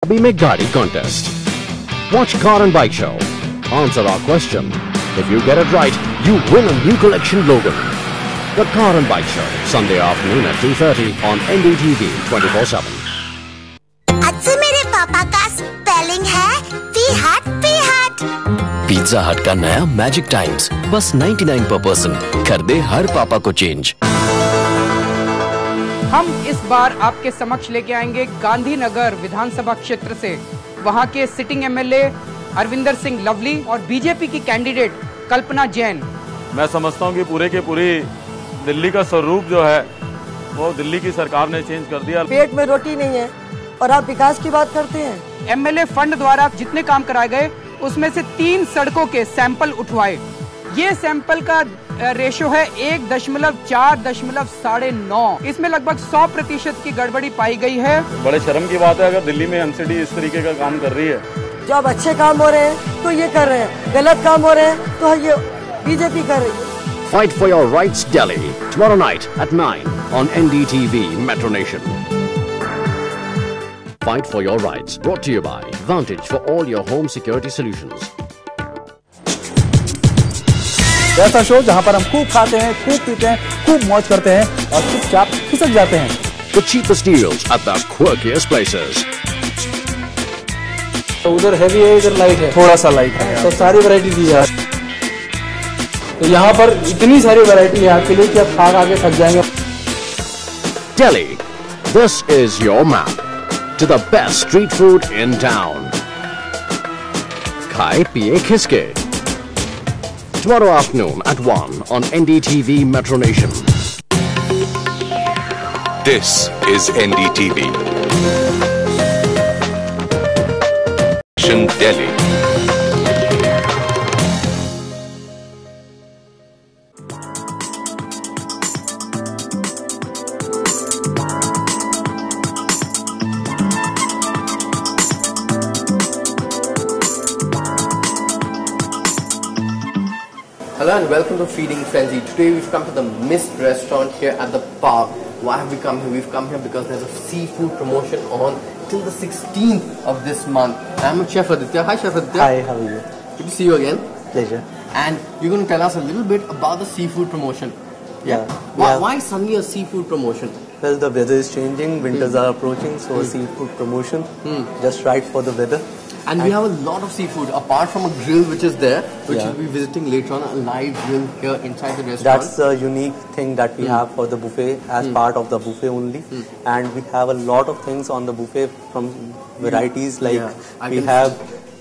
Abhi mein Gaadi contest. Watch Car and Bike Show. Answer our question. If you get it right, you win a new collection logo. The Car and Bike Show, Sunday afternoon at 2:30 on NDTV 24/7. आज से मेरे पापा का spelling है पीहट पीहट। Pizza हट का नया magic times बस 99 पर पर्सन कर दे हर पापा को चेंज। हम इस बार आपके समक्ष लेके आएंगे गांधीनगर विधानसभा क्षेत्र से वहां के सिटिंग एमएलए अरविंदर सिंह लवली और बीजेपी की कैंडिडेट कल्पना जैन। मैं समझता हूं कि पूरे के पूरी दिल्ली का स्वरूप जो है वो दिल्ली की सरकार ने चेंज कर दिया। पेट में रोटी नहीं है और आप विकास की बात करते हैं। एमएलए फंड द्वारा जितने काम कराए गए उसमें से 3 सड़कों के सैंपल उठवाए। ये सैंपल का रेशो है 1.4.9। इसमें लगभग 100% की गड़बड़ी पाई गई है। बड़े शर्म की बात है अगर दिल्ली में एमसीडी इस तरीके का काम कर रही है। जब अच्छे काम हो रहे हैं तो ये कर रहे हैं, गलत काम हो रहे हैं तो ये बीजेपी कर रही है। Fight for your rights, Delhi. Tomorrow night at 9 on NDTV Metro Nation. Fight for your rights. Brought to you by Vantage for all your home security solutions. ऐसा शो जहां पर हम खूब खाते हैं, खूब पीते हैं, खूब मौज करते हैं और चुपचाप खिसक जाते हैं। The cheapest deals at the quirkiest places. तो उधर हैवी है, इधर लाइट है, थोड़ा सा लाइट है, तो सारी वैरायटी दी है। तो यहाँ पर इतनी सारी वैरायटी है आपके लिए कि आप खा के थक जाएंगे। Delhi, this is your map to the best street food in town. Khai piye khiske. Tomorrow afternoon at 1 on NDTV Metro Nation. This is NDTV. Delhi. Hello and welcome to Feeding Frenzy. Today we've come to the Mist restaurant here at the park. Why have we come here? We've come here because there's a seafood promotion on till the 16th of this month. I'm with Chef Aditya. Hi Chef Aditya. Hi, how are you? Good to see you again. Pleasure. And you're going to tell us a little bit about the seafood promotion. Yeah. Why suddenly a seafood promotion? Well, the weather is changing, winters are approaching, so a seafood promotion, just right for the weather. And we have a lot of seafood, apart from a grill which is there, which we'll be visiting later on, a live grill here inside the restaurant. That's the unique thing that we have for the buffet, as part of the buffet only. And we have a lot of things on the buffet from varieties like we have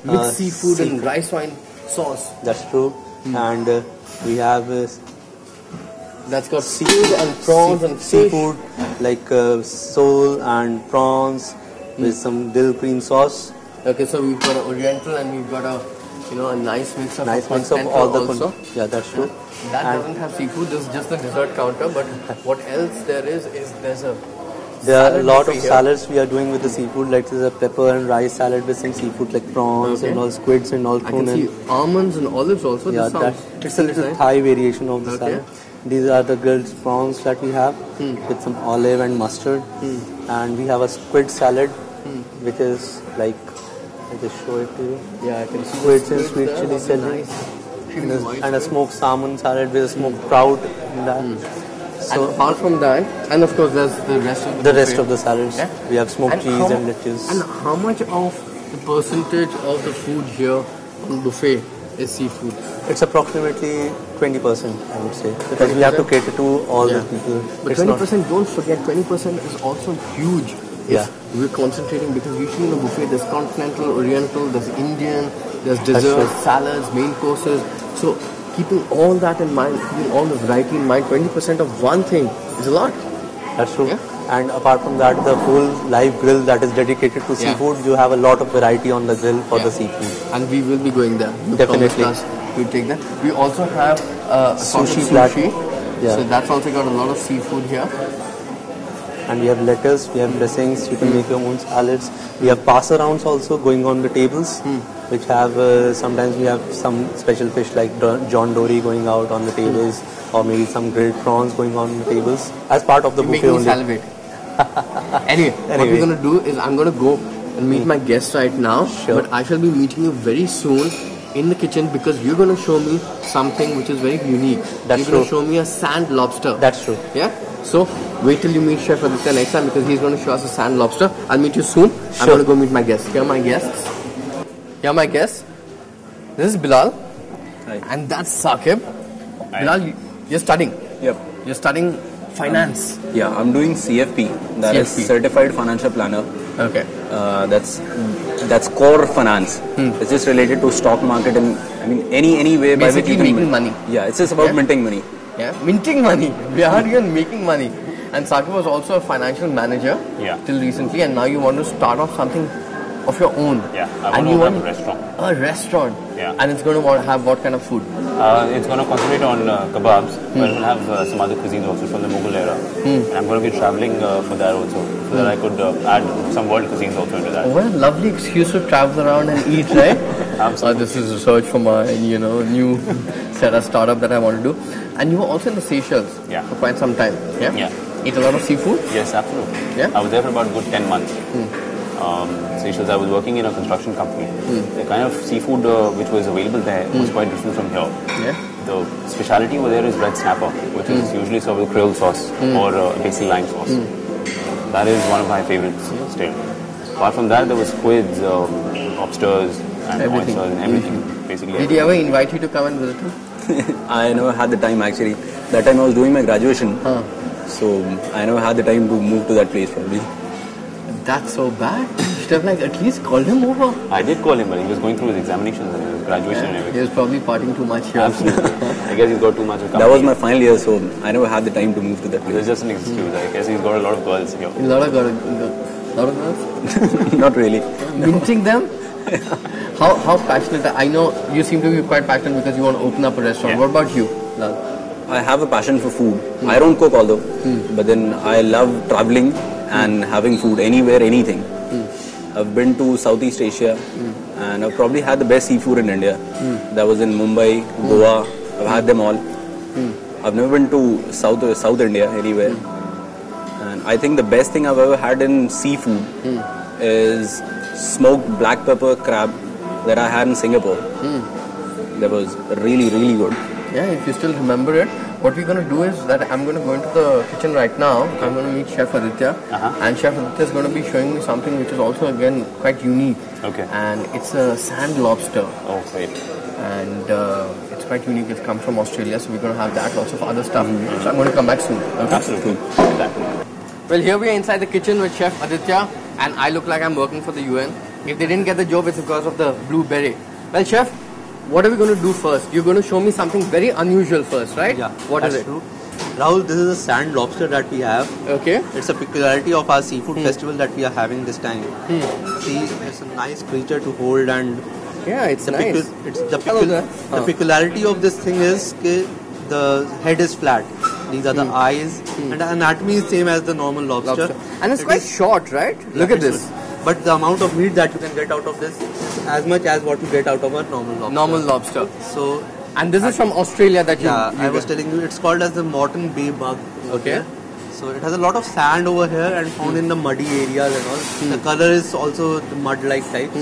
mixed seafood and rice wine sauce. That's true. And we have that's got seafood and prawns and seafood like sole and prawns with some dill cream sauce. Okay, so we've got an oriental and we've got a nice mix of all the also. Yeah, that's true. That doesn't have seafood. This is just the dessert counter. But what else there is there are a lot of salads we are doing with the seafood. Like there's a pepper and rice salad with some seafood like prawns and all squids and all. I can see almonds and olives also. Yeah, it's a little Thai variation of the salad. These are the grilled prawns that we have with some olive and mustard. And we have a squid salad, which is like, I just show it to you. Yeah, I can see squids and sweet chili salad. And a smoked salmon salad with a smoked trout in that. So apart from that, and of course there's the rest of the salads. Yeah? We have smoked cheese and lettuce. And how much of the percentage of the food here on buffet is seafood? It's approximately 20%, I would say, because we have to cater to all the people. But 20%, don't forget, 20% is also huge. Yeah. We're concentrating because usually in a buffet there's continental, oriental, there's Indian, there's desserts, salads, main courses. So keeping all that in mind, keeping all the variety in mind, 20% of one thing is a lot. That's true. Yeah? And apart from that, the full live grill that is dedicated to seafood, you have a lot of variety on the grill for the seafood. And we will be going there. Definitely. We'll take that. We also have sushi. Yeah. So that's also got a lot of seafood here. And we have lettuce, we have dressings, you can make your own salads. We have pass arounds also going on the tables, which have, sometimes we have some special fish like John Dory going out on the tables, or maybe some grilled prawns going on the tables as part of the buffet only. Anyway, what we're going to do is I'm going to go and meet my guests right now. Sure. But I shall be meeting you very soon in the kitchen because you're going to show me something which is very unique. That's you're going to true. show me a sand lobster. That's true. Yeah? So, wait till you meet Chef Aditya next time because he's going to show us a sand lobster. I'll meet you soon. I'm going to go meet my guests. Here are my guests. Here are my guests. This is Bilal. Hi. And that's Saqib. Bilal, you're studying. Yep. You're studying finance. Yeah, I'm doing CFP. That is CFP. Certified Financial Planner. Okay. That's core finance. It's just related to stock market and any way by which Basically you can making money. Yeah, it's just about minting money. Yeah, minting money. We are here making money. And Saqib was also a financial manager till recently, and now you want to start off something of your own. Yeah, I want to open a restaurant. A restaurant. Yeah. And it's going to have what kind of food? It's going to concentrate on kebabs, but it will have some other cuisines also from the Mughal era. And I'm going to be traveling for that also, so that I could add some world cuisines also into that. Oh, what a lovely excuse to travel around and eat, right? Absolutely. This is research for my, new startup that I want to do. And you were also in the Seychelles for quite some time. Yeah? Yeah. Eat a lot of seafood? Yes, absolutely. Yeah? I was there for about a good 10 months. Seychelles, I was working in a construction company. The kind of seafood which was available there was quite different from here. Yeah. The speciality over there is red snapper, which is usually served with krill sauce or basil lime sauce. That is one of my favorites still. Apart from that, there was squids, lobsters, and oysters and everything. Basically. Did he ever invite you to come and visit him? I never had the time actually. That time I was doing my graduation. So I never had the time to move to that place probably. That's so bad. You should have at least called him over. I did call him, but he was going through his examinations and his graduation and everything. He was probably partying too much here. Absolutely. I guess he's got too much of company. That was my final year, so I never had the time to move to that place. It's just an excuse. I guess he's got a lot of girls here. A lot of girls? Not really. Minting them? How passionate? I know you seem to be quite passionate because you want to open up a restaurant. What about you, Lal? I have a passion for food. I don't cook although, but then I love traveling and having food anywhere, anything. I've been to Southeast Asia and I've probably had the best seafood in India. That was in Mumbai, Goa. I've had them all. I've never been to South India anywhere. And I think the best thing I've ever had in seafood is smoked black pepper crab that I had in Singapore. That was really, really good. Yeah, if you still remember it, what we're going to do is that I'm going to go into the kitchen right now. I'm going to meet Chef Aditya. And Chef Aditya is going to be showing me something which is also again quite unique. Okay. And it's a sand lobster. Oh, great. And it's quite unique. It's come from Australia, so we're going to have that, lots of other stuff. So I'm going to come back soon. Okay? Absolutely. Well, here we are inside the kitchen with Chef Aditya, and I look like I'm working for the UN. If they didn't get the job, it's because of the blue beret. Well, Chef, what are we going to do first? You're going to show me something very unusual first, right? Yeah. What is it? True. Rahul, this is a sand lobster that we have. Okay. It's a peculiarity of our seafood festival that we are having this time. See, it's a nice creature to hold and... Yeah, it's nice. The peculiarity of this thing is that the head is flat. These are the eyes and the anatomy is same as the normal lobster. And it's quite short, right? Look at this. But the amount of meat that you can get out of this is as much as what you get out of a normal lobster. Normal lobster. So, and this is from Australia that you... Yeah, I was telling you, it's called as the Moreton Bay bug. Okay. So it has a lot of sand over here and found in the muddy areas and all. The color is also the mud-like type.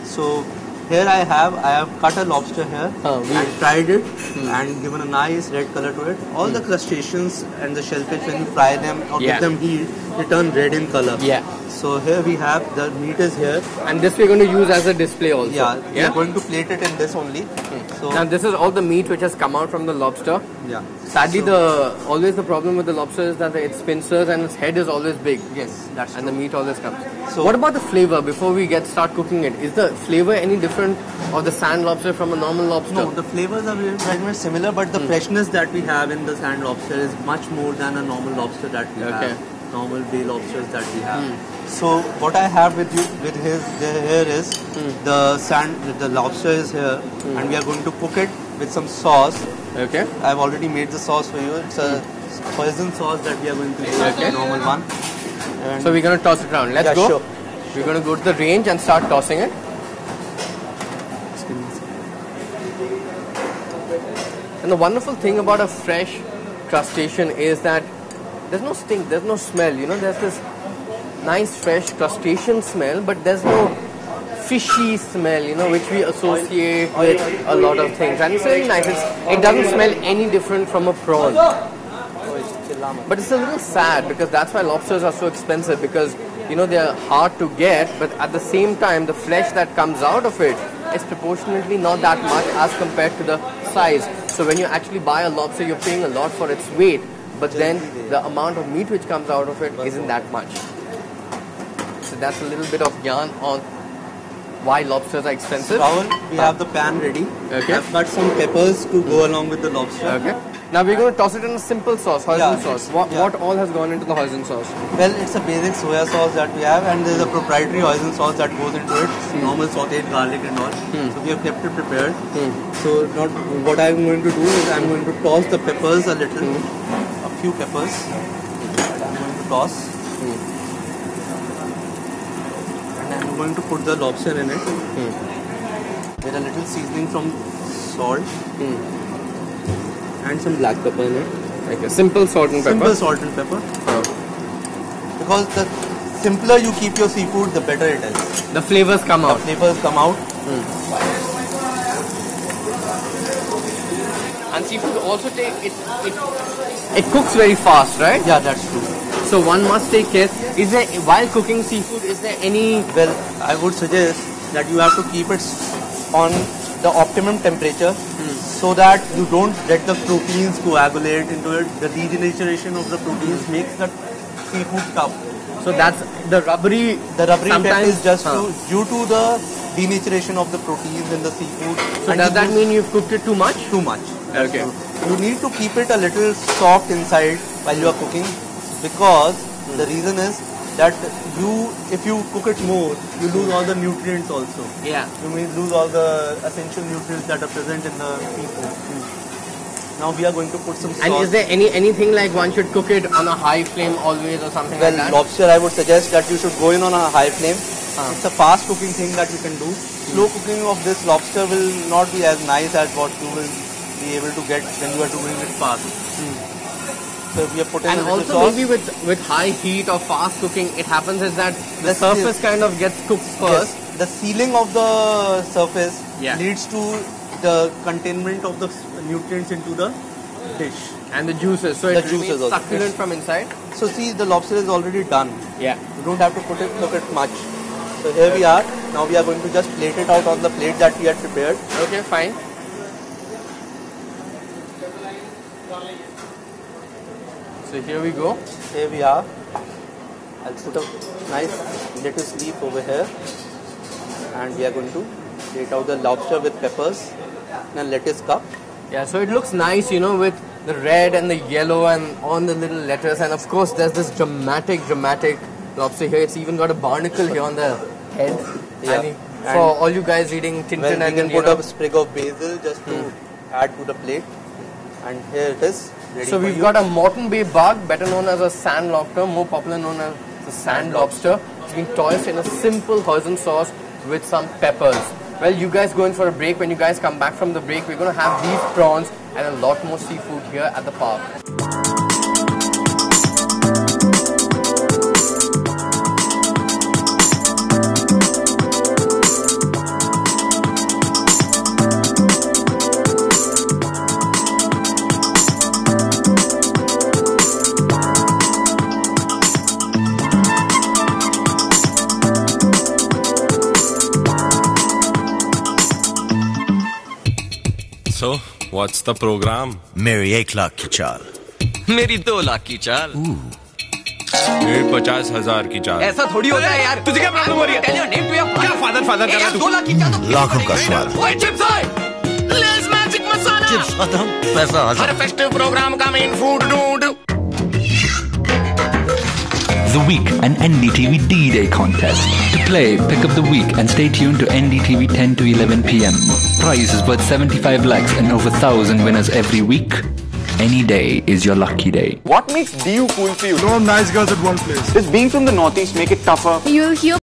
So here I have cut a lobster here and fried it and given a nice red color to it. All the crustaceans and the shellfish, when you fry them or give them heat, they turn red in color. Yeah. So here we have, the meat is here. And this we're going to use as a display also. Yeah, we are going to plate it in this only. So now this is all the meat which has come out from the lobster. Yeah. Sadly, always the problem with the lobster is that its pincers and its head is always big. Yes, that's and the meat always comes. So what about the flavor before we start cooking it? Is the flavor any different of the sand lobster from a normal lobster? No, the flavors are very much similar, but the freshness that we have in the sand lobster is much more than a normal lobster that we have. Normal bay lobsters that we have. So what I have with here is the lobster is here, and we are going to cook it with some sauce. Okay. I've already made the sauce for you. It's a hoisin sauce that we are going to use. Okay. Normal one. And so we're going to toss it around. Let's go. Sure. We're going to go to the range and start tossing it. And the wonderful thing about a fresh crustacean is that there's no stink, there's no smell, there's this nice fresh crustacean smell, but there's no fishy smell, you know, which we associate with a lot of things. And it's very nice. It doesn't smell any different from a prawn. But it's a little sad because that's why lobsters are so expensive, because you know they're hard to get, but at the same time the flesh that comes out of it is proportionately not that much as compared to the size. So when you actually buy a lobster, you're paying a lot for its weight, but then the amount of meat which comes out of it isn't that much. So that's a little bit of yarn on why lobsters are expensive. Rahul, we have the pan ready. Okay. I've got some peppers to go along with the lobster. Okay. Now we're going to toss it in a simple sauce, hoisin sauce. What all has gone into the hoisin sauce? Well, it's a basic soya sauce that we have, and there's a proprietary hoisin sauce that goes into it. Normal sauteed garlic and all. So we have kept it prepared. So what I'm going to do is I'm going to toss the peppers a little, a few peppers. I'm going to toss. And I'm going to put the lobster in it. With a little seasoning from salt. And some black pepper in it. Okay, simple salt and pepper. Simple salt and pepper. Because the simpler you keep your seafood, the better it is. The flavors come out. The flavors come out. And seafood also it cooks very fast, right? Yeah, that's true. So one must take care. Is there, while cooking seafood, is there any? Well, I would suggest that you have to keep it on the optimum temperature, so that you don't let the proteins coagulate into it. The degeneration of the proteins makes the seafood tough. So that's the rubbery. The rubbery effect is just due to the denaturation of the proteins in the seafood. So does that mean you've cooked it too much? Too much. Okay. You need to keep it a little soft inside while you are cooking, because the reason is that if you cook it more, you lose all the nutrients also. Yeah. You may lose all the essential nutrients that are present in the seafood. Now we are going to put some sauce. And is there anything like one should cook it on a high flame always or something like that? Well, lobster, I would suggest that you should go in on a high flame. It's a fast cooking thing that you can do. Slow cooking of this lobster will not be as nice as what you will be able to get when you are doing it fast. So we have put in and also sauce. maybe with high heat or fast cooking, it happens is that the surface kind of gets cooked first. Yes. The sealing of the surface leads to the containment of the nutrients into the dish. And the juices, so it remains succulent from inside. So see, the lobster is already done. Yeah. You don't have to cook it much. So here we are. Now we are going to just plate it out on the plate that we had prepared. Okay, fine. So here we go. Here we are. I'll put a nice lettuce leaf over here. And we are going to plate out the lobster with peppers in a lettuce cup. Yeah, so it looks nice, you know, with the red and the yellow and on the little lettuce. And of course, there's this dramatic lobster here. It's even got a barnacle here on the head. Yeah. And for all you guys reading Tintin, well, and you can put a sprig of basil just to add to the plate. And here it is. So we've got a Moreton Bay bug, better known as a sand lobster, more popular known as the sand lobster. It's been tossed in a simple hoisin sauce with some peppers. Well, you guys go in for a break. When you guys come back from the break, we're going to have these prawns and a lot more seafood here at the park. So, what's the program? मेरी 1 लाख की चाल, मेरी 2 लाख की चाल, मेरी 50,000 की चाल। ऐसा थोड़ी होता है यार। तुझे क्या प्रॉब्लम हो रही है? Tell your name to your father. क्या father कर रहा है तू? 2 लाख की चाल। लाखों का स्वाद। ओए चिप्स आए। Lay's Magic Masala। चिप्स खत्म, पैसा हज़ार। हर फेस्टिव प्रोग्राम का मेन फूड ढूंढ। The Week, an NDTV D-Day contest. To play, pick up The Week and stay tuned to NDTV 10 to 11 p.m. Prizes worth 75 lakhs and over 1,000 winners every week. Any day is your lucky day. What makes DU cool for you? No nice girls at one place. Does being from the Northeast make it tougher? You'll hear